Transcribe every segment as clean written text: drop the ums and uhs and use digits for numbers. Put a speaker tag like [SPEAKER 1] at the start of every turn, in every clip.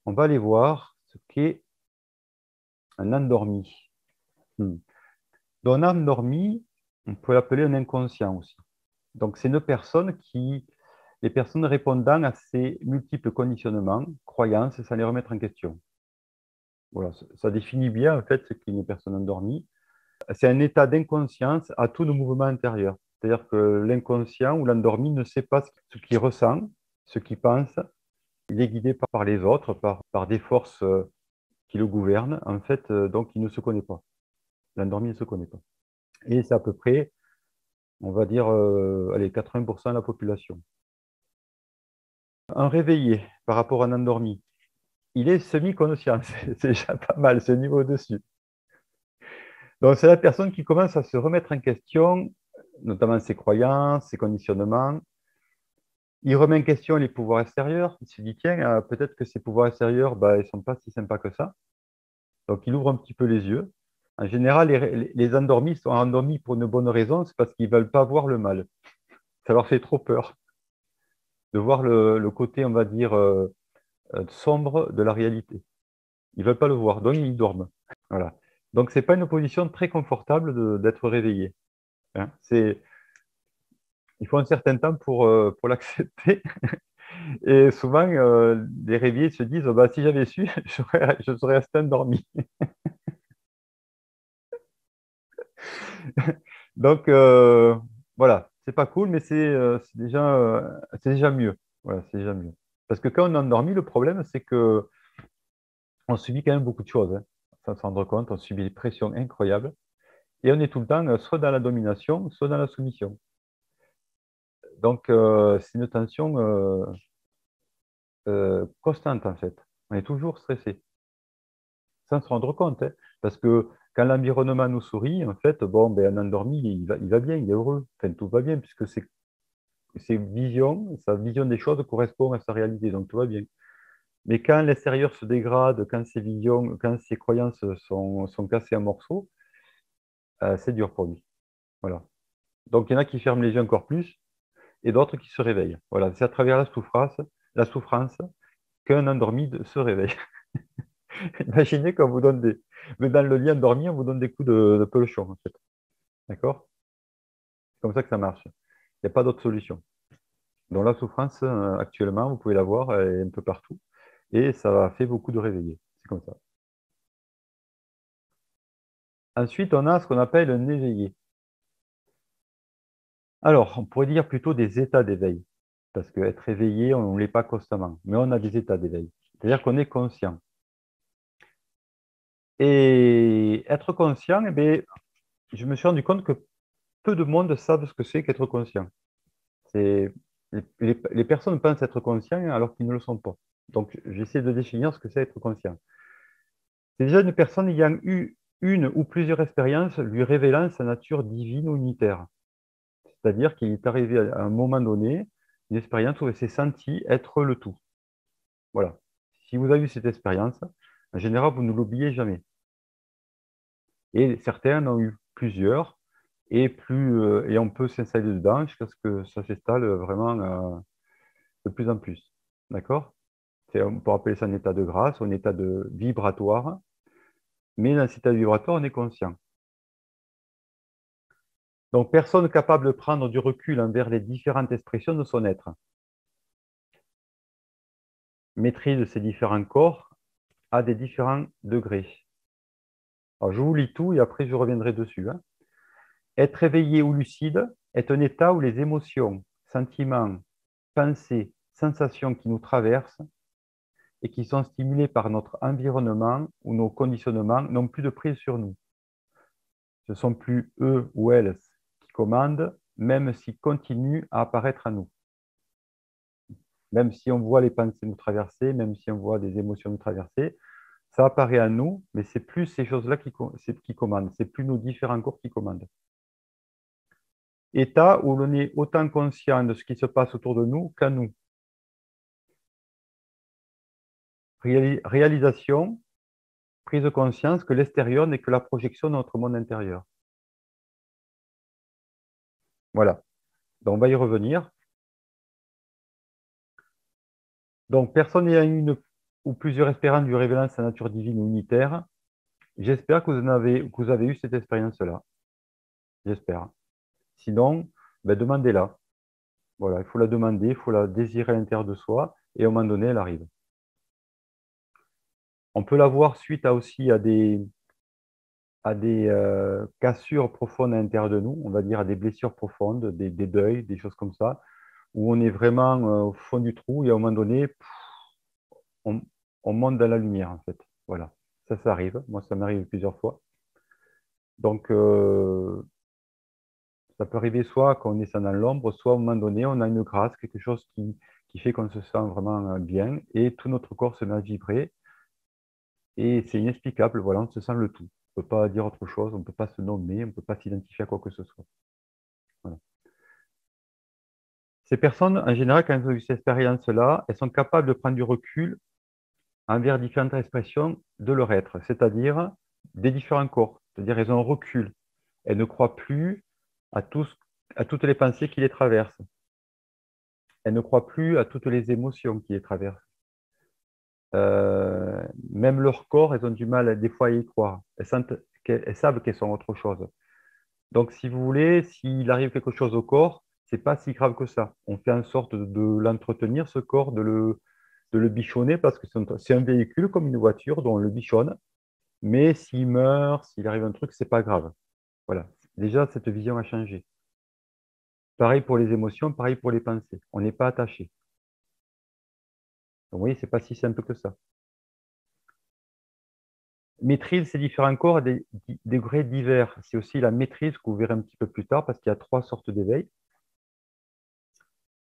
[SPEAKER 1] on va aller voir ce qu'est un endormi. Donc, un endormi, on peut l'appeler un inconscient aussi. Donc, c'est une personne les personnes répondant à ces multiples conditionnements, croyances, sans les remettre en question. Voilà, ça définit bien en fait ce qu'est une personne endormie. C'est un état d'inconscience à tous nos mouvements intérieurs. C'est-à-dire que l'inconscient ou l'endormi ne sait pas ce qu'il ressent, ce qu'il pense. Il est guidé par les autres, par des forces qui le gouvernent. En fait, donc, il ne se connaît pas. L'endormi ne se connaît pas. Et c'est à peu près, on va dire, allez, 80% de la population. Un réveillé par rapport à un endormi, il est semi-conscient. C'est déjà pas mal, c'est niveau au-dessus. Donc, c'est la personne qui commence à se remettre en question, notamment ses croyances, ses conditionnements. Il remet en question les pouvoirs extérieurs. Il se dit, tiens, peut-être que ces pouvoirs extérieurs, bah, ils ne sont pas si sympas que ça. Donc, il ouvre un petit peu les yeux. En général, les endormis sont endormis pour une bonne raison, c'est parce qu'ils ne veulent pas voir le mal. Ça leur fait trop peur de voir le côté, on va dire, sombre de la réalité. Ils ne veulent pas le voir, donc ils dorment. Voilà. Donc, ce n'est pas une position très confortable d'être réveillé. Hein. Il faut un certain temps pour l'accepter. Et souvent, les réveillés se disent, bah, si j'avais su, je serais resté endormi. Donc, voilà, c'est pas cool, mais c'est déjà mieux. Voilà, c'est déjà mieux. Parce que quand on est endormi, le problème, c'est que on subit quand même beaucoup de choses, hein, sans s'en rendre compte. On subit des pressions incroyables. Et on est tout le temps soit dans la domination, soit dans la soumission. Donc, c'est une tension constante, en fait. On est toujours stressé, sans se rendre compte, hein. Parce que quand l'environnement nous sourit, en fait, bon, ben, un endormi, il va bien, il est heureux. Enfin, tout va bien, puisque sa vision des choses correspond à sa réalité, donc tout va bien. Mais quand l'extérieur se dégrade, quand ses croyances sont cassées en morceaux, c'est dur pour lui. Voilà. Donc il y en a qui ferment les yeux encore plus et d'autres qui se réveillent. Voilà, c'est à travers la souffrance qu'un endormi se réveille. Imaginez qu'on vous donne mais dans le lit endormi, on vous donne des coups de pelochon, en fait. D'accord? C'est comme ça que ça marche. Il n'y a pas d'autre solution. Donc la souffrance, actuellement, vous pouvez la voir, elle est un peu partout. Et ça fait beaucoup de réveillés. C'est comme ça. Ensuite, on a ce qu'on appelle un éveillé. Alors, on pourrait dire plutôt des états d'éveil. Parce qu'être éveillé, on ne l'est pas constamment. Mais on a des états d'éveil. C'est-à-dire qu'on est conscient. Et être conscient, eh bien, je me suis rendu compte que peu de monde savent ce que c'est qu'être conscient. C'est, les personnes pensent être conscients alors qu'ils ne le sont pas. Donc, j'essaie de définir ce que c'est être conscient. C'est déjà une personne ayant eu une ou plusieurs expériences lui révélant sa nature divine ou unitaire. C'est-à-dire qu'il est arrivé à un moment donné une expérience où il s'est senti être le tout. Voilà. Si vous avez eu cette expérience, en général, vous ne l'oubliez jamais. Et certains en ont eu plusieurs, et on peut s'installer dedans jusqu'à ce que ça s'installe vraiment de plus en plus. D'accord? On peut appeler ça un état de grâce ou un état de vibratoire, mais dans cet état vibratoire, on est conscient. Donc, personne capable de prendre du recul envers les différentes expressions de son être. Maîtrise ces différents corps à des différents degrés. Alors, je vous lis tout et après je reviendrai dessus. Hein. Être éveillé ou lucide est un état où les émotions, sentiments, pensées, sensations qui nous traversent et qui sont stimulées par notre environnement ou nos conditionnements n'ont plus de prise sur nous. Ce ne sont plus eux ou elles qui commandent, même s'ils continuent à apparaître à nous. Même si on voit les pensées nous traverser, même si on voit des émotions nous traverser, ça apparaît à nous, mais c'est plus ces choses-là qui commandent, c'est plus nos différents corps qui commandent. État où l'on est autant conscient de ce qui se passe autour de nous qu'à nous. Réalisation, prise de conscience que l'extérieur n'est que la projection de notre monde intérieur. Voilà. Donc, on va y revenir. Donc, personne n'ayant une ou plusieurs espérances lui révélant sa nature divine ou unitaire. J'espère que vous avez eu cette expérience-là. J'espère. Sinon, ben, demandez-la. Voilà, il faut la demander, il faut la désirer à l'intérieur de soi, et à un moment donné, elle arrive. On peut la voir suite aussi à des cassures profondes à l'intérieur de nous, on va dire à des blessures profondes, des deuils, des choses comme ça, où on est vraiment au fond du trou, et à un moment donné, on, on monte dans la lumière, en fait. Voilà, ça arrive. Moi, ça m'arrive plusieurs fois. Donc, ça peut arriver soit quand on est dans l'ombre, soit à un moment donné, on a une grâce, quelque chose qui fait qu'on se sent vraiment bien et tout notre corps se met à vibrer. Et c'est inexplicable, voilà, on se sent le tout. On ne peut pas dire autre chose, on ne peut pas se nommer, on ne peut pas s'identifier à quoi que ce soit. Voilà. Ces personnes, en général, quand elles ont eu cette expérience-là, elles sont capables de prendre du recul envers différentes expressions de leur être, c'est-à-dire des différents corps. C'est-à-dire elles ont un recul. Elles ne croient plus à, à toutes les pensées qui les traversent. Elles ne croient plus à toutes les émotions qui les traversent. Même leur corps, elles ont du mal des fois à y croire. Elles savent qu'elles sont autre chose. Donc, si vous voulez, s'il arrive quelque chose au corps, c'est pas si grave que ça. On fait en sorte de l'entretenir, ce corps, de le bichonner, parce que c'est un véhicule comme une voiture dont on le bichonne. Mais s'il meurt, s'il arrive un truc, c'est pas grave. Voilà. Déjà, cette vision a changé. Pareil pour les émotions, pareil pour les pensées. On n'est pas attaché. Donc, vous voyez, c'est pas si simple que ça. Maîtrise ces différents corps à des degrés divers. C'est aussi la maîtrise que vous verrez un petit peu plus tard, parce qu'il y a trois sortes d'éveil.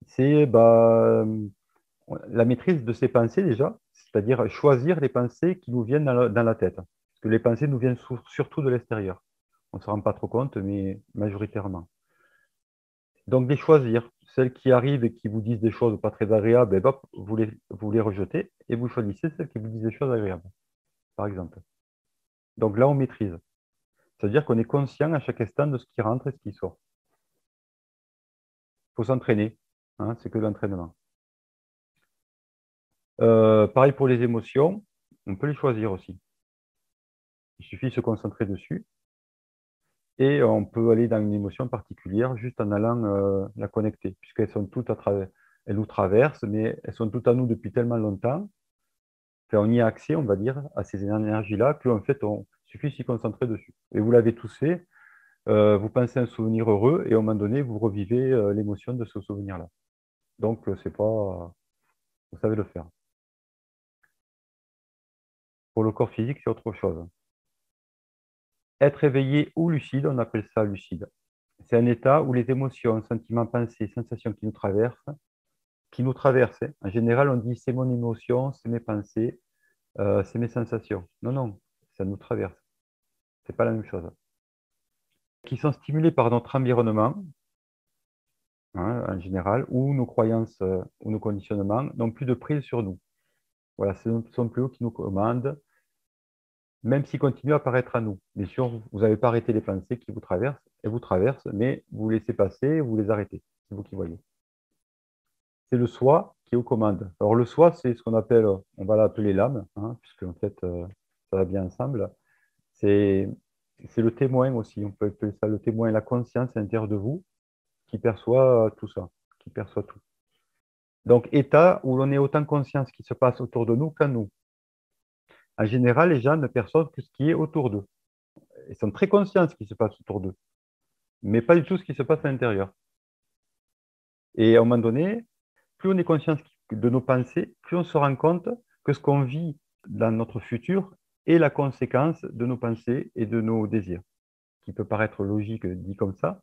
[SPEAKER 1] C'est la maîtrise de ses pensées déjà, c'est-à-dire choisir les pensées qui nous viennent dans la tête. Parce que les pensées nous viennent surtout de l'extérieur. On ne se rend pas trop compte, mais majoritairement. Donc, les choisir. Celles qui arrivent et qui vous disent des choses pas très agréables, et hop, vous les rejetez et vous choisissez celles qui vous disent des choses agréables, par exemple. Donc là, on maîtrise. C'est-à-dire qu'on est conscient à chaque instant de ce qui rentre et ce qui sort. Il faut s'entraîner, hein, c'est que de l'entraînement. Pareil pour les émotions, on peut les choisir aussi. Il suffit de se concentrer dessus et on peut aller dans une émotion particulière juste en allant la connecter, puisqu'elles sont toutes à travers, elles nous traversent, mais elles sont toutes à nous depuis tellement longtemps qu'on y a accès, on va dire, à ces énergies-là, qu'en fait, on suffit de s'y concentrer dessus. Et vous l'avez tous fait, vous pensez à un souvenir heureux et à un moment donné, vous revivez l'émotion de ce souvenir-là. Donc, c'est pas, vous savez le faire. Pour le corps physique, c'est autre chose. Être éveillé ou lucide, on appelle ça lucide. C'est un état où les émotions, sentiments, pensées, sensations qui nous traversent. Hein. En général, on dit c'est mon émotion, c'est mes pensées, c'est mes sensations. Non, non, ça nous traverse. C'est pas la même chose. Qui sont stimulés par notre environnement, hein, en général, ou nos croyances ou nos conditionnements n'ont plus de prise sur nous. Voilà, ce sont plus eux qui nous commandent, même s'ils continuent à apparaître à nous. Bien sûr, vous n'avez pas arrêté les pensées qui vous traversent, elles vous traversent, mais vous laissez passer, vous les arrêtez. C'est vous qui voyez. C'est le soi qui est aux commandes. Alors le soi, c'est ce qu'on appelle, on va l'appeler l'âme, hein, puisque en fait, ça va bien ensemble. C'est le témoin aussi, on peut appeler ça le témoin, la conscience à l'intérieur de vous qui perçoit tout ça, qui perçoit tout. Donc état où l'on est autant conscient de ce qui se passe autour de nous qu'en nous. En général, les gens ne perçoivent que ce qui est autour d'eux. Ils sont très conscients de ce qui se passe autour d'eux, mais pas du tout ce qui se passe à l'intérieur. Et à un moment donné, plus on est conscient de nos pensées, plus on se rend compte que ce qu'on vit dans notre futur est la conséquence de nos pensées et de nos désirs, qui peut paraître logique dit comme ça,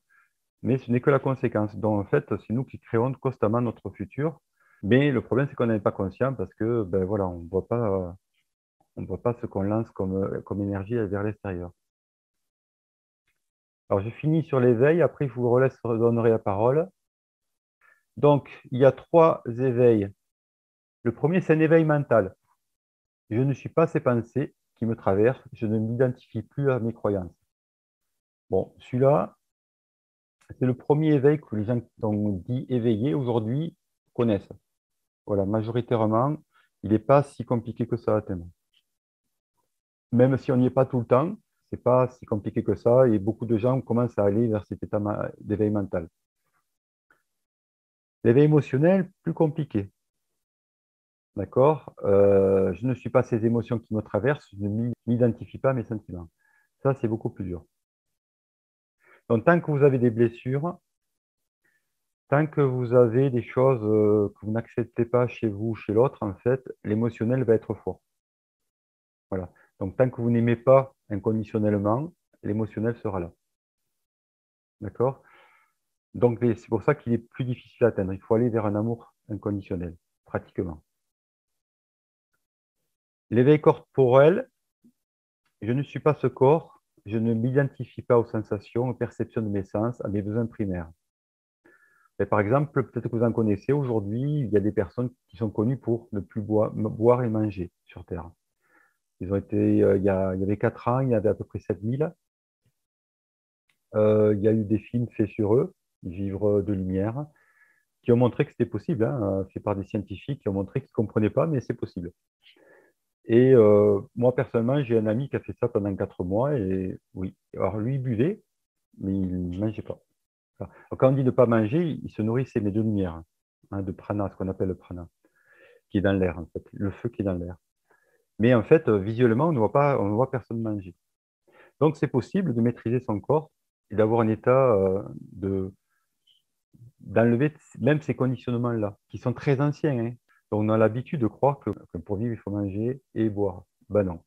[SPEAKER 1] mais ce n'est que la conséquence. Donc en fait, c'est nous qui créons constamment notre futur, mais le problème, c'est qu'on n'est pas conscient parce que ben, voilà, on ne voit pas ce qu'on lance comme énergie vers l'extérieur. Alors, je finis sur l'éveil, après, je vous redonnerai la parole. Donc, il y a trois éveils. Le premier, c'est un éveil mental. Je ne suis pas ces pensées qui me traversent, je ne m'identifie plus à mes croyances. Bon, celui-là, c'est le premier éveil que les gens qui sont dits éveillés aujourd'hui connaissent. Voilà, majoritairement, il n'est pas si compliqué que ça à atteindre. Même si on n'y est pas tout le temps, ce n'est pas si compliqué que ça et beaucoup de gens commencent à aller vers cet état d'éveil mental. L'éveil émotionnel, plus compliqué. D'accord? Je ne suis pas ces émotions qui me traversent, je ne m'identifie pas à mes sentiments. Ça, c'est beaucoup plus dur. Donc, tant que vous avez des blessures, tant que vous avez des choses que vous n'acceptez pas chez vous ou chez l'autre, en fait, l'émotionnel va être fort. Voilà. Donc, tant que vous n'aimez pas inconditionnellement, l'émotionnel sera là. D'accord? Donc, c'est pour ça qu'il est plus difficile à atteindre. Il faut aller vers un amour inconditionnel, pratiquement. L'éveil corporel, je ne suis pas ce corps, je ne m'identifie pas aux sensations, aux perceptions de mes sens, à mes besoins primaires. Et par exemple, peut-être que vous en connaissez, aujourd'hui, il y a des personnes qui sont connues pour ne plus boire et manger sur Terre. Ils ont été, il y avait 4 ans, il y avait à peu près 7000. Il y a eu des films faits sur eux, Vivre de lumière, qui ont montré que c'était possible, hein, fait par des scientifiques qui ont montré qu'ils ne comprenaient pas, mais c'est possible. Et moi, personnellement, j'ai un ami qui a fait ça pendant 4 mois, et oui. Alors, lui, il buvait, mais il ne mangeait pas. Alors, quand on dit ne pas manger, il se nourrissait, mais de lumière, hein, de prana, ce qu'on appelle le prana, qui est dans l'air, en fait, le feu qui est dans l'air. Mais en fait, visuellement, on ne voit personne manger. Donc, c'est possible de maîtriser son corps et d'avoir un état d'enlever même ces conditionnements-là, qui sont très anciens, hein. Donc, on a l'habitude de croire que pour vivre, il faut manger et boire. Ben non.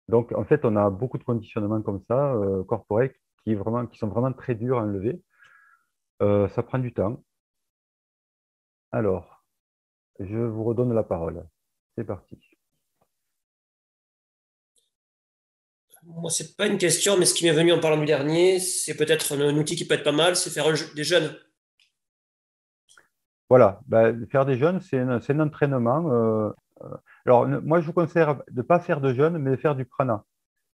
[SPEAKER 1] Donc, en fait, on a beaucoup de conditionnements comme ça, corporels, qui sont vraiment très durs à enlever. Ça prend du temps. Alors, je vous redonne la parole. C'est parti.
[SPEAKER 2] Moi, c'est pas une question, mais ce qui m'est venu en parlant du dernier, c'est peut-être un outil qui peut être pas mal, c'est faire des jeûnes.
[SPEAKER 1] Voilà, ben, faire des jeûnes, c'est un entraînement. Alors, moi, je vous conseille de ne pas faire de jeûne, mais de faire du prana.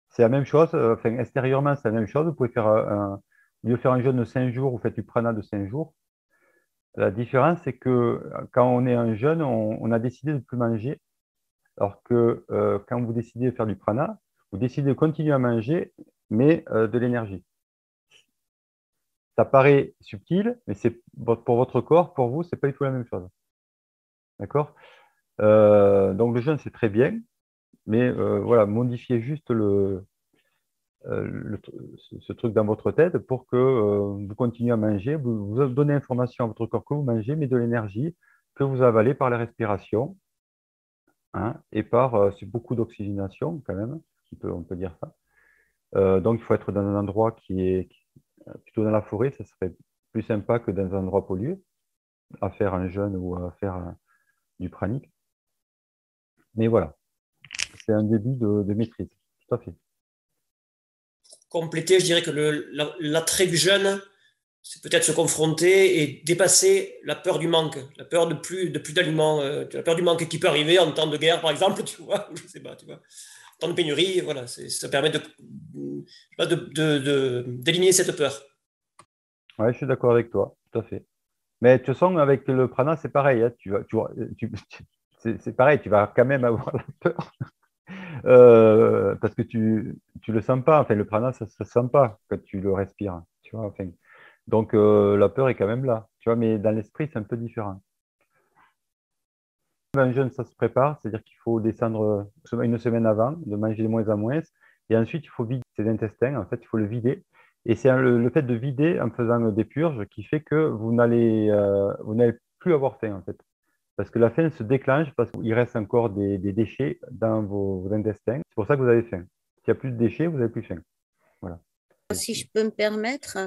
[SPEAKER 1] C'est la même chose, enfin, extérieurement, c'est la même chose. Vous pouvez faire au lieu de faire un jeûne de 5 jours, vous faites du prana de 5 jours. La différence, c'est que quand on est un jeûne, on a décidé de ne plus manger, alors que quand vous décidez de faire du prana, vous décidez de continuer à manger, mais de l'énergie. Ça paraît subtil, mais c'est pour votre corps, pour vous, c'est pas du tout la même chose. D'accord? Donc le jeûne, c'est très bien, mais voilà, modifiez juste ce truc dans votre tête pour que vous continuez à manger, vous donnez information à votre corps que vous mangez, mais de l'énergie que vous avalez par la respiration, hein, et par c'est beaucoup d'oxygénation quand même, on peut dire ça. Donc il faut être dans un endroit qui est plutôt dans la forêt, ça serait plus sympa que dans un endroit pollué, à faire un jeûne ou à faire du pranique. Mais voilà, c'est un début de maîtrise, tout à fait.
[SPEAKER 2] Compléter, je dirais que l'attrait du jeûne, c'est peut-être se confronter et dépasser la peur du manque, la peur de plus d'aliments, la peur du manque qui peut arriver en temps de guerre, par exemple, tu vois, je sais pas, tu vois, en temps de pénurie, voilà, ça permet d'éliminer cette peur.
[SPEAKER 1] Ouais, je suis d'accord avec toi, tout à fait. Mais de toute façon, avec le prana, c'est pareil, hein. C'est pareil, tu vas quand même avoir la peur. Parce que tu le sens pas. Enfin, le prana, ça se sent pas quand tu le respires. Tu vois, enfin, donc, la peur est quand même là. Tu vois, mais dans l'esprit, c'est un peu différent. Un jeûne, ça se prépare, c'est-à-dire qu'il faut descendre une semaine avant, de manger de moins en moins. Et ensuite, il faut vider ses intestins. En fait, il faut le vider. Et c'est le fait de vider en faisant des purges qui fait que vous n'allez plus avoir faim, en fait. Parce que la faim se déclenche parce qu'il reste encore des déchets dans vos intestins. C'est pour ça que vous avez faim. S'il n'y a plus de déchets, vous n'avez plus faim. Voilà.
[SPEAKER 3] Si je peux me permettre,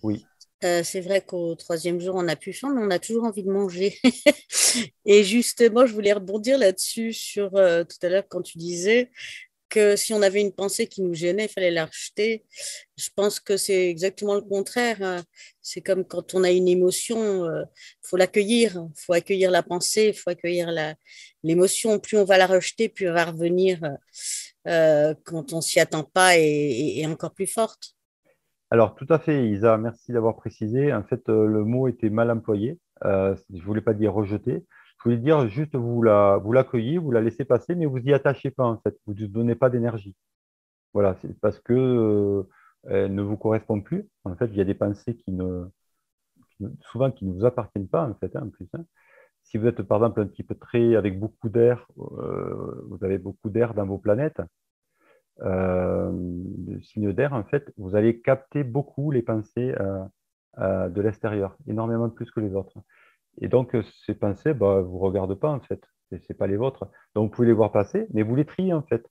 [SPEAKER 1] Oui.
[SPEAKER 3] c'est vrai qu'au troisième jour, on n'a plus faim, mais on a toujours envie de manger. Et justement, je voulais rebondir là-dessus sur tout à l'heure quand tu disais que si on avait une pensée qui nous gênait, il fallait la rejeter. Je pense que c'est exactement le contraire, hein. C'est comme quand on a une émotion, faut l'accueillir, il faut accueillir la pensée, il faut accueillir l'émotion. Plus on va la rejeter, plus elle va revenir quand on s'y attend pas et encore plus forte.
[SPEAKER 1] Alors, tout à fait, Isa, merci d'avoir précisé. En fait, le mot était mal employé. Je ne voulais pas dire rejeter. pouvez dire juste vous l'accueillez, vous la laissez passer, mais vous y attachez pas en fait. Vous ne donnez pas d'énergie. Voilà, c'est parce que elle ne vous correspond plus. En fait, il y a des pensées souvent qui ne vous appartiennent pas en fait, hein, en plus. Hein. Si vous êtes par exemple un petit peu très avec beaucoup d'air, vous avez beaucoup d'air dans vos planètes, le signe d'air, en fait, vous allez capter beaucoup les pensées de l'extérieur, énormément plus que les autres. Et donc, ces pensées, bah, vous ne regardez pas, en fait. Ce n'est pas les vôtres. Donc, vous pouvez les voir passer, mais vous les triez, en fait.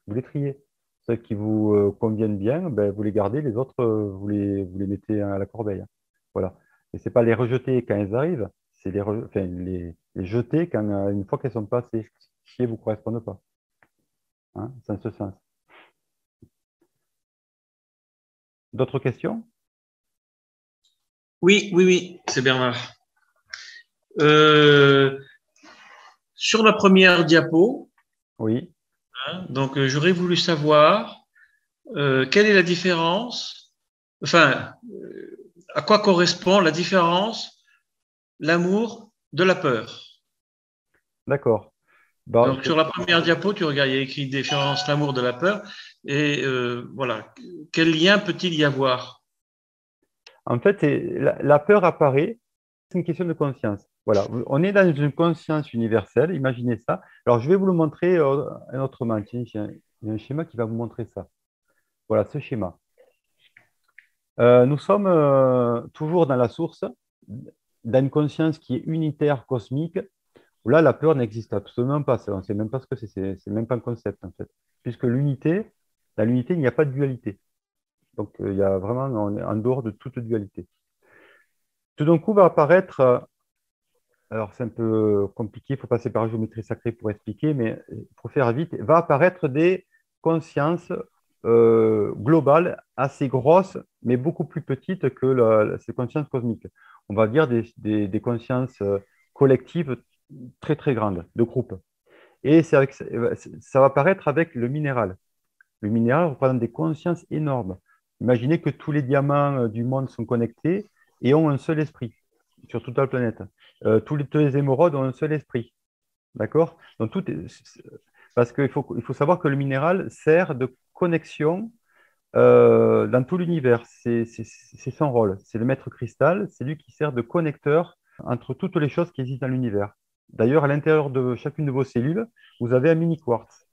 [SPEAKER 1] Vous les triez. Ceux qui vous conviennent bien, ben, vous les gardez. Les autres, vous les mettez à la corbeille. Voilà. Et ce n'est pas les rejeter quand elles arrivent, c'est enfin, les jeter quand, une fois qu'elles sont passées, qui ne vous correspondent pas. Hein, c'est en ce sens. D'autres questions?
[SPEAKER 4] Oui, c'est Bernard. Sur la première diapo,
[SPEAKER 1] Oui.
[SPEAKER 4] hein, donc j'aurais voulu savoir quelle est la différence, enfin, à quoi correspond la différence, l'amour de la peur.
[SPEAKER 1] D'accord. Bah,
[SPEAKER 4] Donc sur la première diapo, tu regardes, il y a écrit différence, l'amour de la peur, et voilà, quel lien peut-il y avoir?
[SPEAKER 1] En fait, la peur apparaît, c'est une question de conscience. Voilà, on est dans une conscience universelle, imaginez ça. Alors, je vais vous le montrer autrement. Tiens, il y a un schéma qui va vous montrer ça. Voilà, ce schéma. Nous sommes toujours dans la source, dans une conscience qui est unitaire, cosmique, où là, la peur n'existe absolument pas. On ne sait même pas ce que c'est même pas un concept, en fait. Puisque dans l'unité, il n'y a pas de dualité. Donc, il y a vraiment, on est en dehors de toute dualité. Tout d'un coup va apparaître, alors c'est un peu compliqué, il faut passer par la géométrie sacrée pour expliquer, mais pour faire vite, va apparaître des consciences globales assez grosses, mais beaucoup plus petites que ces consciences cosmiques. On va dire des consciences collectives très très grandes, de groupe. Et ça va apparaître avec le minéral. Le minéral représente des consciences énormes. Imaginez que tous les diamants du monde sont connectés et ont un seul esprit sur toute la planète. Tous les émeraudes ont un seul esprit. D'accord? Donc, parce qu'il faut savoir que le minéral sert de connexion dans tout l'univers. C'est son rôle. C'est le maître cristal. C'est lui qui sert de connecteur entre toutes les choses qui existent dans l'univers. D'ailleurs, à l'intérieur de chacune de vos cellules, vous avez un mini quartz.